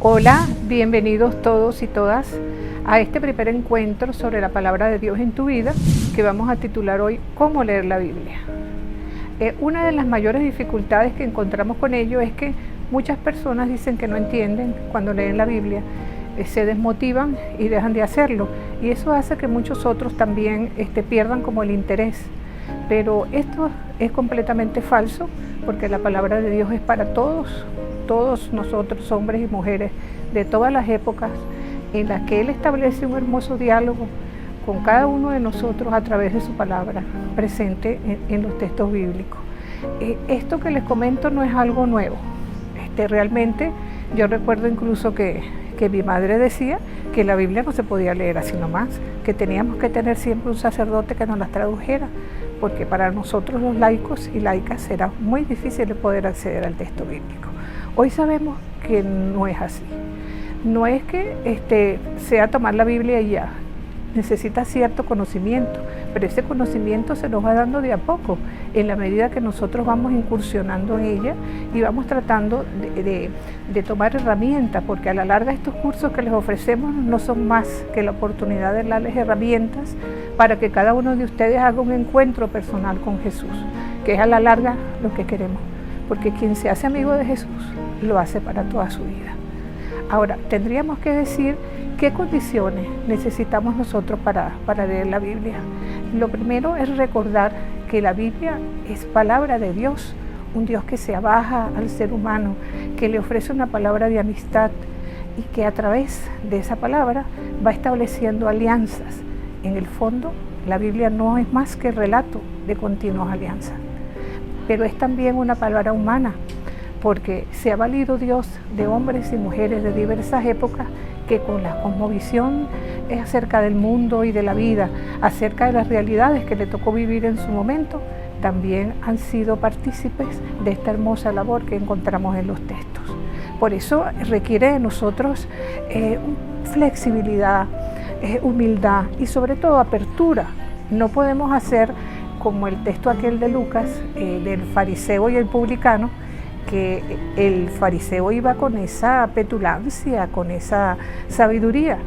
Hola, bienvenidos todos y todas a este primer encuentro sobre la palabra de Dios en tu vida que vamos a titular hoy ¿Cómo leer la Biblia? Una de las mayores dificultades que encontramos con ello es que muchas personas dicen que no entienden cuando leen la Biblia, se desmotivan y dejan de hacerlo, y eso hace que muchos otros también pierdan como el interés. Pero esto es completamente falso, porque la palabra de Dios es para todos nosotros, hombres y mujeres de todas las épocas, en las que Él establece un hermoso diálogo con cada uno de nosotros a través de su palabra presente en los textos bíblicos. Esto que les comento no es algo nuevo. Realmente yo recuerdo incluso que mi madre decía que la Biblia no se podía leer así nomás, que teníamos que tener siempre un sacerdote que nos las tradujera, porque para nosotros los laicos y laicas era muy difícil de poder acceder al texto bíblico. Hoy sabemos que no es así. No es que sea tomar la Biblia y ya. Necesita cierto conocimiento, pero ese conocimiento se nos va dando de a poco, en la medida que nosotros vamos incursionando en ella y vamos tratando de tomar herramientas, porque a la larga estos cursos que les ofrecemos no son más que la oportunidad de darles herramientas para que cada uno de ustedes haga un encuentro personal con Jesús, que es a la larga lo que queremos, porque quien se hace amigo de Jesús lo hace para toda su vida. Ahora, tendríamos que decir qué condiciones necesitamos nosotros para leer la Biblia. Lo primero es recordar que la Biblia es palabra de Dios, un Dios que se abaja al ser humano, que le ofrece una palabra de amistad y que a través de esa palabra va estableciendo alianzas. En el fondo, la Biblia no es más que relato de continuas alianzas, pero es también una palabra humana, porque se ha valido Dios de hombres y mujeres de diversas épocas que con la cosmovisión acerca del mundo y de la vida, acerca de las realidades que le tocó vivir en su momento, también han sido partícipes de esta hermosa labor que encontramos en los textos. Por eso requiere de nosotros flexibilidad, humildad y sobre todo apertura. No podemos hacer como el texto aquel de Lucas, del fariseo y el publicano, que el fariseo iba con esa petulancia, con esa sabiduría,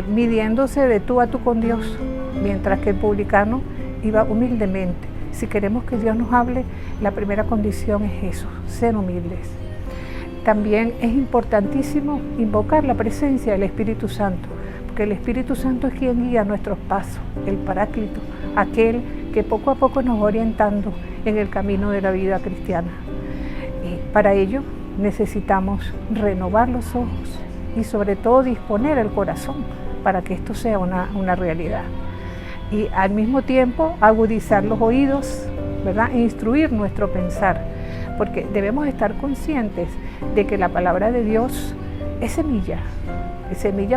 midiéndose de tú a tú con Dios, mientras que el publicano iba humildemente. Si queremos que Dios nos hable, la primera condición es eso, ser humildes. También es importantísimo invocar la presencia del Espíritu Santo, porque el Espíritu Santo es quien guía nuestros pasos, el Paráclito, aquel que poco a poco nos va orientando en el camino de la vida cristiana. Para ello necesitamos renovar los ojos y sobre todo disponer el corazón para que esto sea una realidad. Y al mismo tiempo agudizar los oídos, ¿verdad? E instruir nuestro pensar, porque debemos estar conscientes de que la palabra de Dios es semilla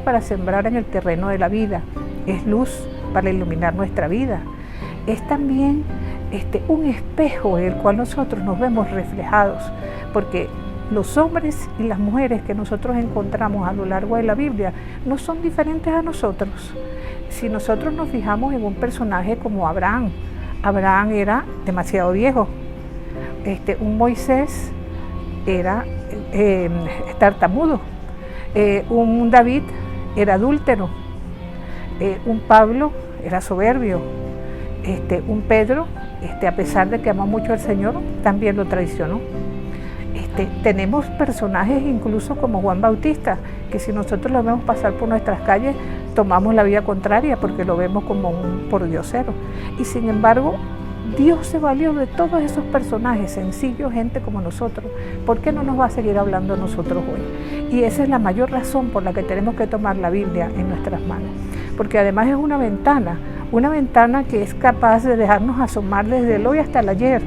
para sembrar en el terreno de la vida, es luz para iluminar nuestra vida, es también un espejo en el cual nosotros nos vemos reflejados, porque los hombres y las mujeres que nosotros encontramos a lo largo de la Biblia no son diferentes a nosotros. Si nosotros nos fijamos en un personaje como Abraham era demasiado viejo, un Moisés era tartamudo, un David era adúltero, un Pablo era soberbio, un Pedro, a pesar de que amó mucho al Señor, también lo traicionó. Tenemos personajes incluso como Juan Bautista, que si nosotros lo vemos pasar por nuestras calles, tomamos la vía contraria porque lo vemos como un pordiosero. Y sin embargo, Dios se valió de todos esos personajes sencillos, gente como nosotros. ¿Por qué no nos va a seguir hablando a nosotros hoy? Y esa es la mayor razón por la que tenemos que tomar la Biblia en nuestras manos, porque además es una ventana que es capaz de dejarnos asomar desde el hoy hasta el ayer,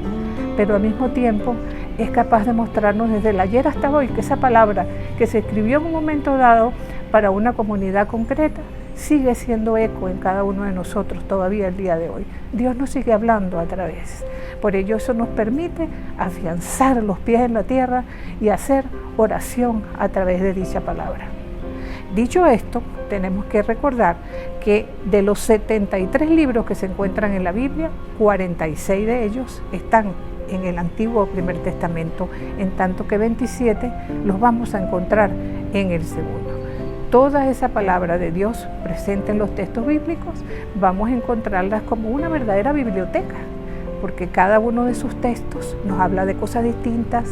pero al mismo tiempo es capaz de mostrarnos desde el ayer hasta hoy que esa palabra que se escribió en un momento dado para una comunidad concreta sigue siendo eco en cada uno de nosotros todavía el día de hoy. Dios nos sigue hablando a través. Por ello eso nos permite afianzar los pies en la tierra y hacer oración a través de dicha palabra. Dicho esto, tenemos que recordar que de los 73 libros que se encuentran en la Biblia, 46 de ellos están en el Antiguo Primer Testamento, en tanto que 27 los vamos a encontrar en el Segundo. Toda esa palabra de Dios presente en los textos bíblicos, vamos a encontrarlas como una verdadera biblioteca, porque cada uno de sus textos nos habla de cosas distintas,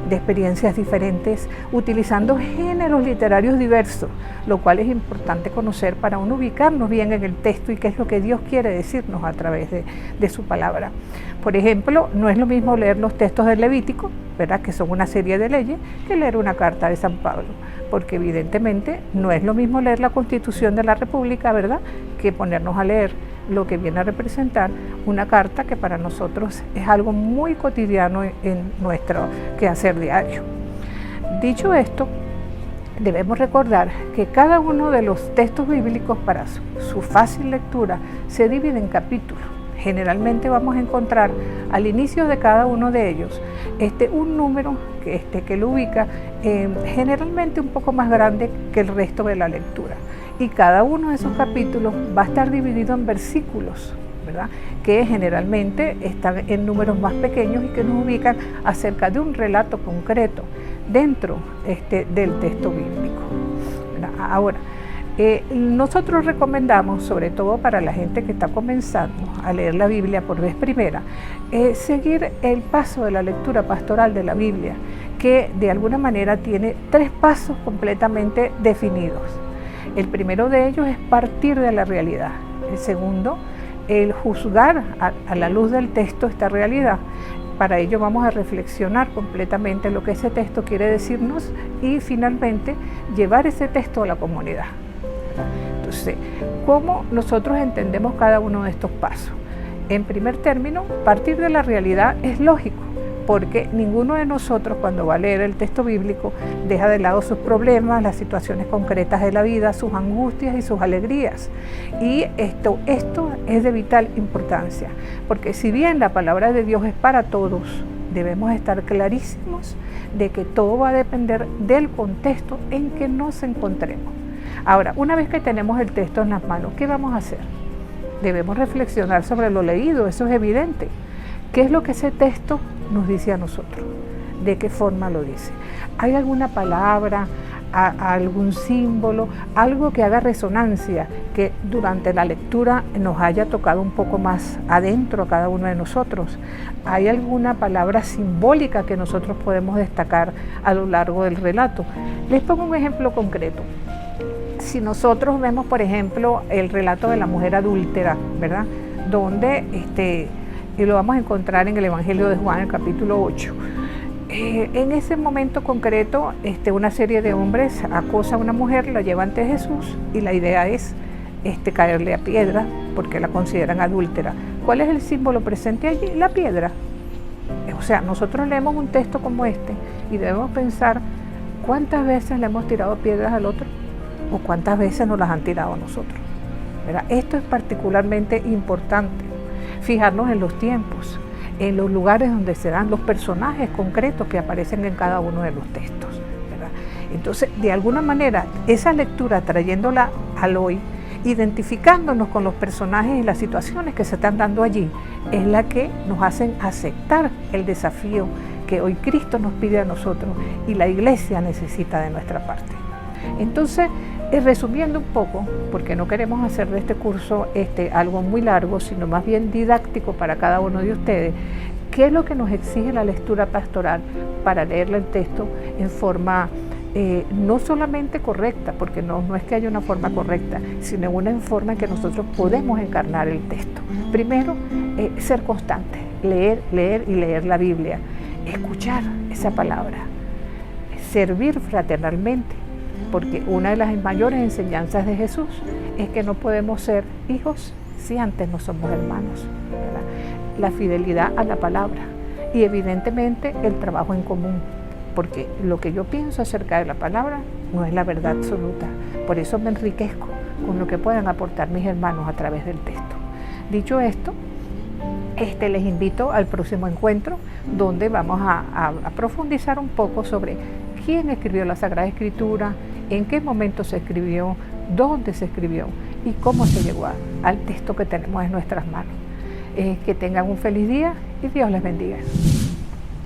de experiencias diferentes, utilizando géneros literarios diversos, lo cual es importante conocer para uno ubicarnos bien en el texto y qué es lo que Dios quiere decirnos a través de su palabra. Por ejemplo, no es lo mismo leer los textos del Levítico, ¿verdad?, que son una serie de leyes, que leer una carta de San Pablo, porque evidentemente no es lo mismo leer la Constitución de la República, ¿verdad?, que ponernos a leer lo que viene a representar una carta que para nosotros es algo muy cotidiano en nuestro quehacer diario. Dicho esto, debemos recordar que cada uno de los textos bíblicos, para su fácil lectura, se divide en capítulos. Generalmente vamos a encontrar al inicio de cada uno de ellos un número que lo ubica generalmente un poco más grande que el resto de la lectura. Y cada uno de esos capítulos va a estar dividido en versículos, ¿verdad?, que generalmente están en números más pequeños y que nos ubican acerca de un relato concreto dentro del texto bíblico, ¿verdad? Ahora, nosotros recomendamos, sobre todo para la gente que está comenzando a leer la Biblia por vez primera, seguir el paso de la lectura pastoral de la Biblia, que de alguna manera tiene 3 pasos completamente definidos. El primero de ellos es partir de la realidad. El segundo, el juzgar a la luz del texto esta realidad. Para ello vamos a reflexionar completamente lo que ese texto quiere decirnos y finalmente llevar ese texto a la comunidad. Entonces, ¿cómo nosotros entendemos cada uno de estos pasos? En primer término, partir de la realidad es lógico, porque ninguno de nosotros cuando va a leer el texto bíblico deja de lado sus problemas, las situaciones concretas de la vida, sus angustias y sus alegrías. Y esto es de vital importancia, porque si bien la palabra de Dios es para todos, debemos estar clarísimos de que todo va a depender del contexto en que nos encontremos. Ahora, una vez que tenemos el texto en las manos, ¿qué vamos a hacer? Debemos reflexionar sobre lo leído, eso es evidente. ¿Qué es lo que ese texto nos dice a nosotros? ¿De qué forma lo dice? ¿Hay alguna palabra, algún símbolo, algo que haga resonancia, que durante la lectura nos haya tocado un poco más adentro a cada uno de nosotros? ¿Hay alguna palabra simbólica que nosotros podemos destacar a lo largo del relato? Les pongo un ejemplo concreto. Si nosotros vemos, por ejemplo, el relato de la mujer adúltera, ¿verdad?, donde y lo vamos a encontrar en el Evangelio de Juan, el capítulo 8. En ese momento concreto, una serie de hombres acosa a una mujer, la lleva ante Jesús y la idea es caerle a piedra porque la consideran adúltera. ¿Cuál es el símbolo presente allí? La piedra. O sea, nosotros leemos un texto como este y debemos pensar cuántas veces le hemos tirado piedras al otro o cuántas veces nos las han tirado a nosotros, ¿verdad? Esto es particularmente importante. Fijarnos en los tiempos, en los lugares donde se dan los personajes concretos que aparecen en cada uno de los textos, ¿verdad? Entonces, de alguna manera, esa lectura trayéndola al hoy, identificándonos con los personajes y las situaciones que se están dando allí, es la que nos hacen aceptar el desafío que hoy Cristo nos pide a nosotros y la Iglesia necesita de nuestra parte. Entonces, resumiendo un poco, porque no queremos hacer de este curso algo muy largo, sino más bien didáctico para cada uno de ustedes, ¿qué es lo que nos exige la lectura pastoral para leerle el texto en forma no solamente correcta, porque no es que haya una forma correcta, sino una forma en que nosotros podemos encarnar el texto? Primero, ser constante, leer y leer la Biblia, escuchar esa palabra, servir fraternalmente, porque una de las mayores enseñanzas de Jesús es que no podemos ser hijos si antes no somos hermanos, ¿verdad? La fidelidad a la palabra y evidentemente el trabajo en común, porque lo que yo pienso acerca de la palabra no es la verdad absoluta. Por eso me enriquezco con lo que puedan aportar mis hermanos a través del texto. Dicho esto, les invito al próximo encuentro donde vamos a profundizar un poco sobre quién escribió la Sagrada Escritura, en qué momento se escribió, dónde se escribió y cómo se llegó al texto que tenemos en nuestras manos. Que tengan un feliz día y Dios les bendiga.